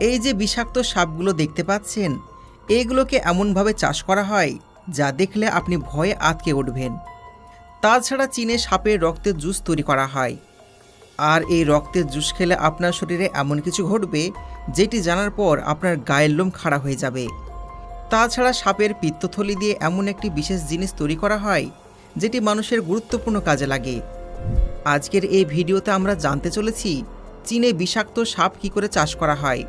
এই যে বিষাক্ত সাপগুলো দেখতে পাচ্ছেন, এইগুলোকে এমনভাবে চাষ করা হয় যা দেখলে আপনি ভয়ে আঁতকে উঠবেন। তাছাড়া চীনে সাপের রক্তের জুস তৈরি করা হয়, আর এই রক্তের জুস খেলে আপনার শরীরে এমন কিছু ঘটবে যেটি জানার পর আপনার গায়ের লোম খাড়া হয়ে যাবে। তাছাড়া সাপের পিত্তথলি দিয়ে এমন একটি বিশেষ জিনিস তৈরি করা হয় যেটি মানুষের গুরুত্বপূর্ণ কাজে লাগে। আজকের এই ভিডিওতে আমরা জানতে চলেছি চীনে বিষাক্ত সাপ কী করে চাষ করা হয়,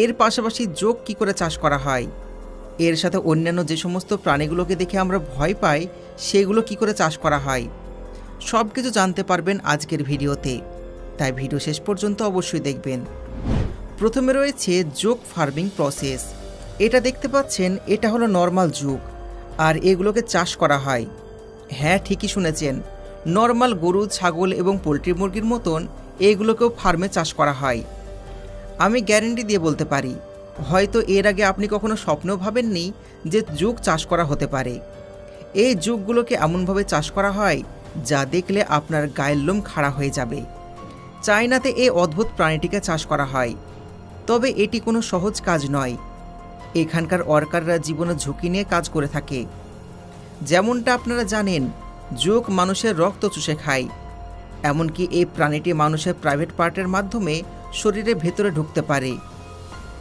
এর পাশাপাশি জোঁক কী করে চাষ করা হয়, এর সাথে অন্যান্য যে সমস্ত প্রাণীগুলোকে দেখে আমরা ভয় পাই সেগুলো কী করে চাষ করা হয়। সব কিছু জানতে পারবেন আজকের ভিডিওতে, তাই ভিডিও শেষ পর্যন্ত অবশ্যই দেখবেন। প্রথমে রয়েছে জোঁক ফার্মিং প্রসেস। এটা দেখতে পাচ্ছেন, এটা হলো নর্মাল জোঁক, আর এগুলোকে চাষ করা হয়। হ্যাঁ, ঠিকই শুনেছেন, নর্মাল গরু, ছাগল এবং পোলট্রি মুরগির মতন এগুলোকেও ফার্মে চাষ করা হয়। আমি গ্যারেন্টি দিয়ে বলতে পারি, হয়তো এর আগে আপনি কখনো স্বপ্নেও ভাবেননি যে জোঁক চাষ করা হতে পারে। এই জোঁকগুলোকে এমনভাবে চাষ করা হয় যা দেখলে আপনার গায়ের লোম খাড়া হয়ে যাবে। চায়নাতে এই অদ্ভুত প্রাণীটিকে চাষ করা হয়, তবে এটি কোনো সহজ কাজ নয়। এখানকার ওয়ার্কাররা জীবনের ঝুঁকি নিয়ে কাজ করে থাকে। যেমনটা আপনারা জানেন, জোঁক মানুষের রক্ত চুষে খায়। এমনকি এই প্রাণীটি মানুষের প্রাইভেট পার্টের মাধ্যমে শরীরের ভেতরে ঢুকতে পারে।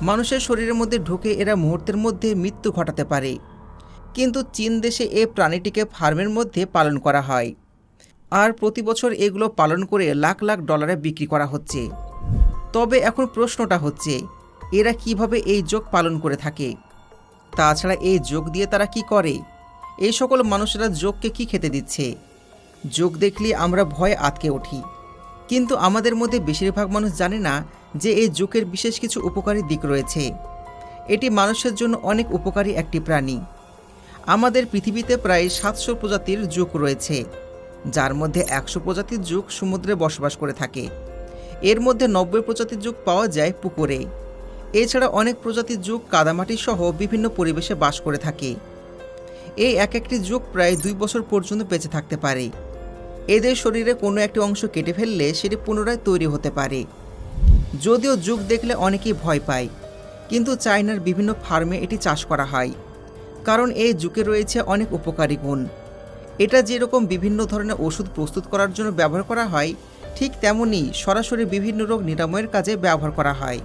মানুষের শরীরের মধ্যে ঢুকে এরা মুহূর্তের মধ্যে মৃত্যু ঘটাতে পারে। কিন্তু চীন দেশে এই প্রাণীটিকে ফার্মের মধ্যে পালন করা হয়, আর প্রতি বছর এগুলো পালন করে লাখ লাখ ডলারে বিক্রি করা হচ্ছে। তবে এখন প্রশ্নটা হচ্ছে, এরা কিভাবে এই জোঁক পালন করে থাকে? তাছাড়া এই জোঁক দিয়ে তারা কি করে? এই সকল মানুষেরা জোঁককে কি খেতে দিচ্ছে? জোঁক দেখলেই আমরা ভয়ে আঁতকে উঠি, কিন্তু আমাদের মধ্যে বেশিরভাগ মানুষ জানে না যে এই জোঁকের বিশেষ কিছু উপকারী দিক রয়েছে। এটি মানুষের জন্য অনেক উপকারী একটি প্রাণী। আমাদের পৃথিবীতে প্রায় 700 প্রজাতির জোঁক রয়েছে, যার মধ্যে 100 প্রজাতির জোঁক সমুদ্রে বসবাস করে থাকে। এর মধ্যে 90 প্রজাতির জোঁক পাওয়া যায় পুকুরে। এছাড়া অনেক প্রজাতির জোঁক কাদামাটি সহ বিভিন্ন পরিবেশে বাস করে থাকে। এই এক একটি জোঁক প্রায় 2 বছর পর্যন্ত বেঁচে থাকতে পারে। এদের শরীরে কোনো একটি অংশ কেটে ফেললে সেটি পুনরায় তৈরি হতে পারে। যদিও জোঁক দেখলে অনেকেই ভয় পায়, কিন্তু চায়নার বিভিন্ন ফার্মে এটি চাষ করা হয়, কারণ এই জোঁকে রয়েছে অনেক উপকারী গুণ। এটা যেরকম বিভিন্ন ধরনের ওষুধ প্রস্তুত করার জন্য ব্যবহার করা হয়, ঠিক তেমনই সরাসরি বিভিন্ন রোগ নিরাময়ের কাজে ব্যবহার করা হয়।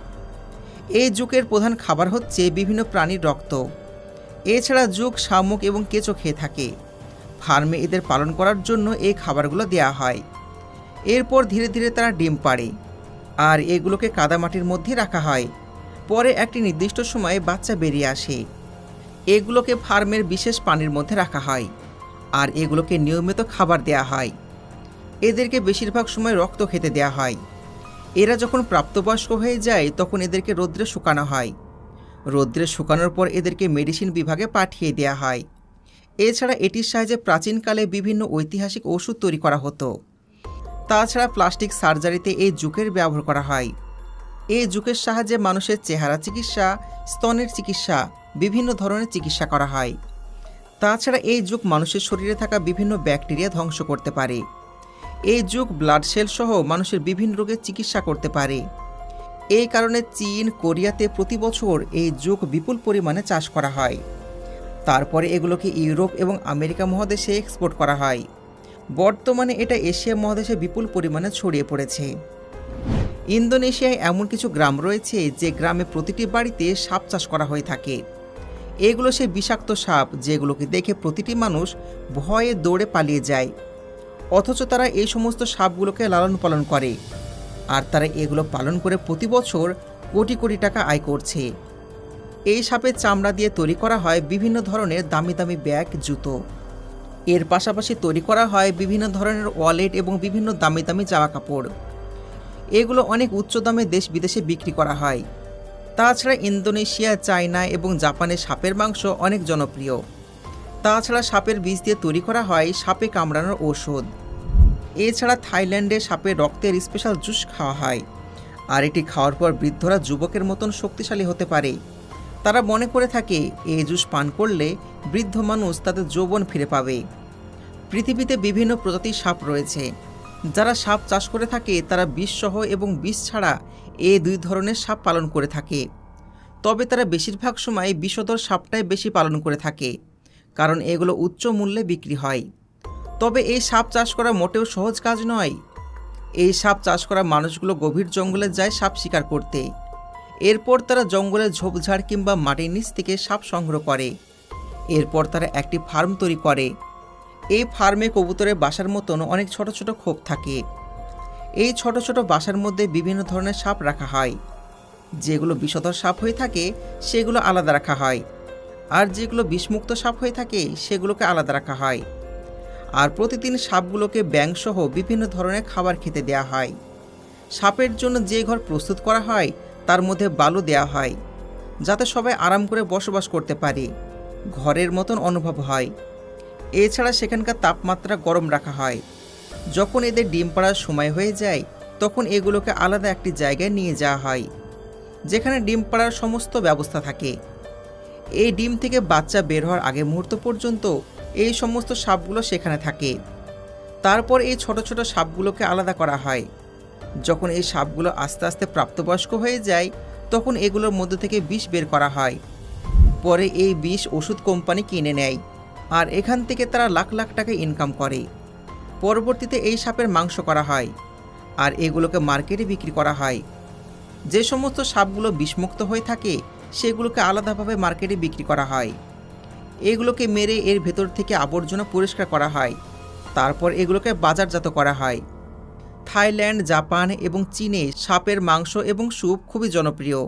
এই জোঁকের প্রধান খাবার হচ্ছে বিভিন্ন প্রাণীর রক্ত। এছাড়া জোঁক শামুক এবং কেঁচো খেয়ে থাকে। ফার্মে এদের পালন করার জন্য এই খাবারগুলো দেওয়া হয়। এরপর ধীরে ধীরে তারা ডিম পাড়ে, আর এগুলোকে কাদামাটির মধ্যে রাখা হয়। পরে একটি নির্দিষ্ট সময়ে বাচ্চা বেরিয়ে আসে। এগুলোকে ফার্মের বিশেষ পানির মধ্যে রাখা হয়, আর এগুলোকে নিয়মিত খাবার দেওয়া হয়। এদেরকে বেশিরভাগ সময় রক্ত খেতে দেওয়া হয়। এরা যখন প্রাপ্তবয়স্ক হয়ে যায় তখন এদেরকে রৌদ্রে শুকানো হয়। রৌদ্রে শুকানোর পর এদেরকে মেডিসিন বিভাগে পাঠিয়ে দেওয়া হয়। এছাড়া এটির সাহায্যে প্রাচীনকালে বিভিন্ন ঐতিহাসিক ওষুধ তৈরি করা হতো। তাছাড়া প্লাস্টিক সার্জারিতে এই জোঁকের ব্যবহার করা হয়। এই জোঁকের সাহায্যে মানুষের চেহারা চিকিৎসা, স্তনের চিকিৎসা, বিভিন্ন ধরনের চিকিৎসা করা হয়। তাছাড়া এই জোঁক মানুষের শরীরে থাকা বিভিন্ন ব্যাকটেরিয়া ধ্বংস করতে পারে। এই জোঁক ব্লাড সেল সহ মানুষের বিভিন্ন রোগের চিকিৎসা করতে পারে। এই কারণে চীন, কোরিয়াতে প্রতি বছর এই জোঁক বিপুল পরিমাণে চাষ করা হয়। তারপরে এগুলোকে ইউরোপ এবং আমেরিকা মহাদেশে এক্সপোর্ট করা হয়। বর্তমানে এটা এশিয়া মহাদেশে বিপুল পরিমাণে ছড়িয়ে পড়েছে। ইন্দোনেশিয়ায় এমন কিছু গ্রাম রয়েছে যে গ্রামে প্রতিটি বাড়িতে সাপ চাষ করা হয়ে থাকে। এগুলো সে বিষাক্ত সাপ যেগুলোকে দেখে প্রতিটি মানুষ ভয়ে দৌড়ে পালিয়ে যায়। অথচ তারা এই সমস্ত সাপগুলোকে লালন পালন করে, আর তারা এগুলো পালন করে প্রতি বছর কোটি কোটি টাকা আয় করছে। এই সাপের চামড়া দিয়ে তৈরি করা হয় বিভিন্ন ধরনের দামি দামি ব্যাগ, জুতো। এর পাশাপাশি তৈরি করা হয় বিভিন্ন ধরনের ওয়ালেট এবং বিভিন্ন দামি দামি জামা কাপড়। এগুলো অনেক উচ্চ দামে দেশ বিদেশে বিক্রি করা হয়। তাছাড়া ইন্দোনেশিয়া, চায়না এবং জাপানে সাপের মাংস অনেক জনপ্রিয়। তাছাড়া সাপের বীজ দিয়ে তৈরি করা হয় সাপে কামড়ানোর ঔষধ। এছাড়া থাইল্যান্ডে সাপের রক্তের স্পেশাল জুস খাওয়া হয়, আর এটি খাওয়ার পর বৃদ্ধরা যুবকের মতন শক্তিশালী হতে পারে। তারা মনে করে থাকে এই জুস পান করলে বৃদ্ধ মানুষ তাদের যৌবন ফিরে পাবে। পৃথিবীতে বিভিন্ন প্রজাতির সাপ রয়েছে, যারা সাপ চাষ করে থাকে তারা বিষসহ এবং বিষ ছাড়া এই দুই ধরনের সাপ পালন করে থাকে। তবে তারা বেশিরভাগ সময় বিষধর সাপটাই বেশি পালন করে থাকে, কারণ এগুলো উচ্চ মূল্যে বিক্রি হয়। তবে এই সাপ চাষ করা মোটেও সহজ কাজ নয়। এই সাপ চাষ করা মানুষগুলো গভীর জঙ্গলে যায় সাপ শিকার করতে। এরপর তারা জঙ্গলের ঝোপঝাড় কিংবা মাটির নিচ থেকে সাপ সংগ্রহ করে। এরপর তারা একটি ফার্ম তৈরি করে। এই ফার্মে কবুতরের বাসার মতন অনেক ছোট ছোট খোপ থাকে। এই ছোট ছোট বাসার মধ্যে বিভিন্ন ধরনের সাপ রাখা হয়। যেগুলো বিষধর সাপ হয়ে থাকে সেগুলো আলাদা রাখা হয়, আর যেগুলো বিষমুক্ত সাপ হয়ে থাকে সেগুলোকে আলাদা রাখা হয়। আর প্রতিদিন সাপগুলোকে ব্যাঙসহ বিভিন্ন ধরনের খাবার খেতে দেওয়া হয়। সাপের জন্য যে ঘর প্রস্তুত করা হয় তার মধ্যে বালু দেওয়া হয়, যাতে সবাই আরাম করে বসবাস করতে পারে, ঘরের মতন অনুভব হয়। এছাড়া সেখানকার তাপমাত্রা গরম রাখা হয়। যখন এদের ডিম পাড়ার সময় হয়ে যায় তখন এগুলোকে আলাদা একটি জায়গায় নিয়ে যাওয়া হয়, যেখানে ডিম পাড়ার সমস্ত ব্যবস্থা থাকে। এই ডিম থেকে বাচ্চা বের হওয়ার আগে মুহূর্ত পর্যন্ত এই সমস্ত সাপগুলো সেখানে থাকে। তারপর এই ছোট ছোট সাপগুলোকে আলাদা করা হয়। যখন এই সাপগুলো আস্তে আস্তে প্রাপ্তবয়স্ক হয়ে যায় তখন এগুলোর মধ্যে থেকে বিষ বের করা হয়। পরে এই বিষ ওষুধ কোম্পানি কিনে নেয়, আর এখান থেকে তারা লাখ লাখ টাকা ইনকাম করে। পরবর্তীতে এই সাপের মাংস করা হয়, আর এগুলোকে মার্কেটে বিক্রি করা হয়। যে সমস্ত সাপগুলো বিষমুক্ত হয়ে থাকে সেগুলোকে আলাদাভাবে মার্কেটে বিক্রি করা হয়। এগুলোকে মেরে এর ভেতর থেকে আবর্জনা পরিষ্কার করা হয়। তারপর এগুলোকে বাজারজাত করা হয়। থাইল্যান্ড, জাপান এবং চীনে সাপের মাংস এবং স্যুপ খুবই জনপ্রিয়।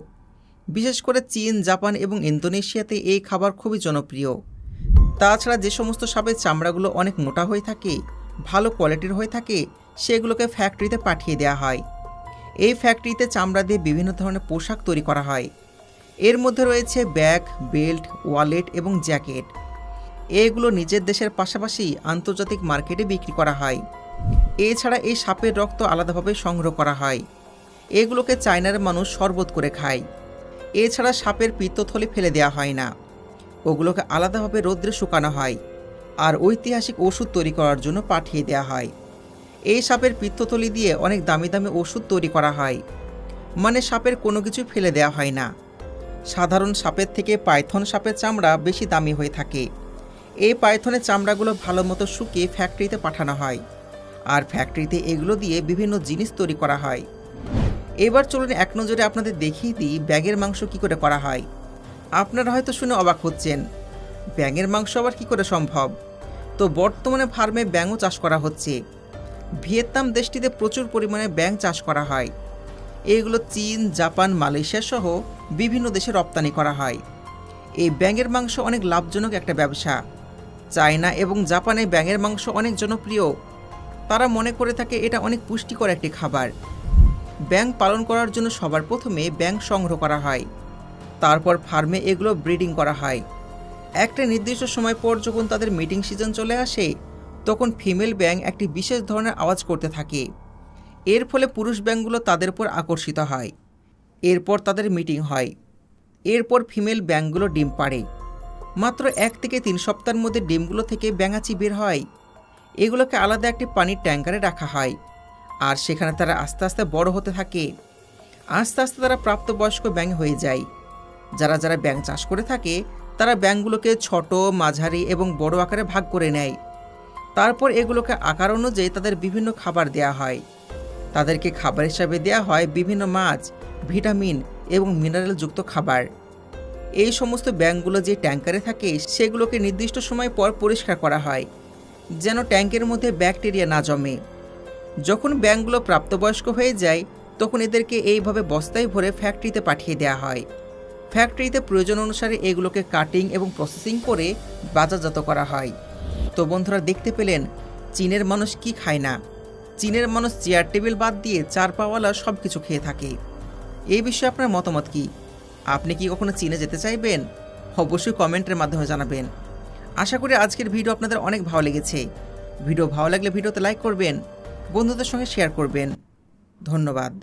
বিশেষ করে চীন, জাপান এবং ইন্দোনেশিয়াতে এই খাবার খুবই জনপ্রিয়। তাছাড়া যে সমস্ত সাপের চামড়াগুলো অনেক মোটা হয়ে থাকে, ভালো কোয়ালিটির হয়ে থাকে, সেগুলোকে ফ্যাক্টরিতে পাঠিয়ে দেওয়া হয়। এই ফ্যাক্টরিতে চামড়া দিয়ে বিভিন্ন ধরনের পোশাক তৈরি করা হয়। এর মধ্যে রয়েছে ব্যাগ, বেল্ট, ওয়ালেট এবং জ্যাকেট। এগুলো নিজের দেশের পাশাপাশি আন্তর্জাতিক মার্কেটে বিক্রি করা হয়। এছাড়া এই সাপের রক্ত আলাদাভাবে সংগ্রহ করা হয়। এগুলোকে চায়নার মানুষ শরবত করে খায়। এছাড়া সাপের পিত্তথলি ফেলে দেওয়া হয় না, ওগুলোকে আলাদাভাবে রৌদ্রে শুকানো হয়, আর ঐতিহাসিক ওষুধ তৈরি করার জন্য পাঠিয়ে দেওয়া হয়। এই সাপের পিত্তথলি দিয়ে অনেক দামি দামি ওষুধ তৈরি করা হয়। মানে সাপের কোনো কিছু ফেলে দেওয়া হয় না। সাধারণ সাপের থেকে পাইথন সাপের চামড়া বেশি দামি হয়ে থাকে। এই পাইথনের চামড়াগুলো ভালো মতো শুকিয়ে ফ্যাক্টরিতে পাঠানো হয়, আর ফ্যাক্টরিতে এগুলো দিয়ে বিভিন্ন জিনিস তৈরি করা হয়। এবার চলুন এক নজরে আপনাদের দেখিয়ে দিই ব্যাঙের মাংস কী করে করা হয়। আপনারা হয়তো শুনে অবাক হচ্ছেন, ব্যাঙের মাংস আবার কী করে সম্ভব? তো বর্তমানে ফার্মে ব্যাঙও চাষ করা হচ্ছে। ভিয়েতনাম দেশটিতে প্রচুর পরিমাণে ব্যাঙ চাষ করা হয়। এগুলো চীন, জাপান, মালয়েশিয়া সহ বিভিন্ন দেশে রপ্তানি করা হয়। এই ব্যাঙের মাংস অনেক লাভজনক একটা ব্যবসা। চায়না এবং জাপানে ব্যাঙের মাংস অনেক জনপ্রিয়। তারা মনে করে থাকে এটা অনেক পুষ্টিকর একটি খাবার। ব্যাঙ পালন করার জন্য সবার প্রথমে ব্যাঙ সংগ্রহ করা হয়। তারপর ফার্মে এগুলো ব্রিডিং করা হয়। একটা নির্দিষ্ট সময় পর যখন তাদের মিটিং সিজন চলে আসে তখন ফিমেল ব্যাঙ একটি বিশেষ ধরনের আওয়াজ করতে থাকে। এর ফলে পুরুষ ব্যাঙগুলো তাদের উপর আকর্ষিত হয়। এরপর তাদের মিটিং হয়। এরপর ফিমেল ব্যাঙগুলো ডিম পাড়ে। মাত্র 1 থেকে 3 সপ্তাহের মধ্যে ডিমগুলো থেকে ব্যাঙাচি বের হয়। এগুলোকে আলাদা একটি পানির ট্যাঙ্কারে রাখা হয়, আর সেখানে তারা আস্তে আস্তে বড় হতে থাকে। আস্তে আস্তে তারা প্রাপ্তবয়স্ক ব্যাঙ হয়ে যায়। যারা যারা ব্যাঙ চাষ করে থাকে তারা ব্যাঙগুলোকে ছোট, মাঝারি এবং বড় আকারে ভাগ করে নেয়। তারপর এগুলোকে আকার অনুযায়ী তাদের বিভিন্ন খাবার দেয়া হয়। তাদেরকে খাবার হিসাবে দেয়া হয় বিভিন্ন মাছ, ভিটামিন এবং মিনারেলযুক্ত খাবার। এই সমস্ত ব্যাঙগুলো যে ট্যাঙ্কারে থাকে সেগুলোকে নির্দিষ্ট সময় পর পরিষ্কার করা হয়, যেন ট্যাঙ্কের মধ্যে ব্যাকটেরিয়া না জমে। যখন ব্যাঙগুলো প্রাপ্তবয়স্ক হয়ে যায় তখন এদেরকে এইভাবে বস্তায় ভরে ফ্যাক্টরিতে পাঠিয়ে দেওয়া হয়। ফ্যাক্টরিতে প্রয়োজন অনুসারে এগুলোকে কাটিং এবং প্রসেসিং করে বাজারজাত করা হয়। তো বন্ধুরা, দেখতে পেলেন চীনের মানুষ কি খায় না। চীনের মানুষ চেয়ার টেবিল বাদ দিয়ে 4 পাওয়ালা সব কিছু খেয়ে থাকে। এই বিষয়ে আপনার মতামত কি? আপনি কি কখনো চীনে যেতে চাইবেন? অবশ্যই কমেন্টের মাধ্যমে জানাবেন। আশা করি আজকের ভিডিও আপনাদের অনেক ভালো লেগেছে। ভিডিও ভালো লাগলে ভিডিওতে লাইক করবেন, বন্ধুদের সঙ্গে শেয়ার করবেন। ধন্যবাদ।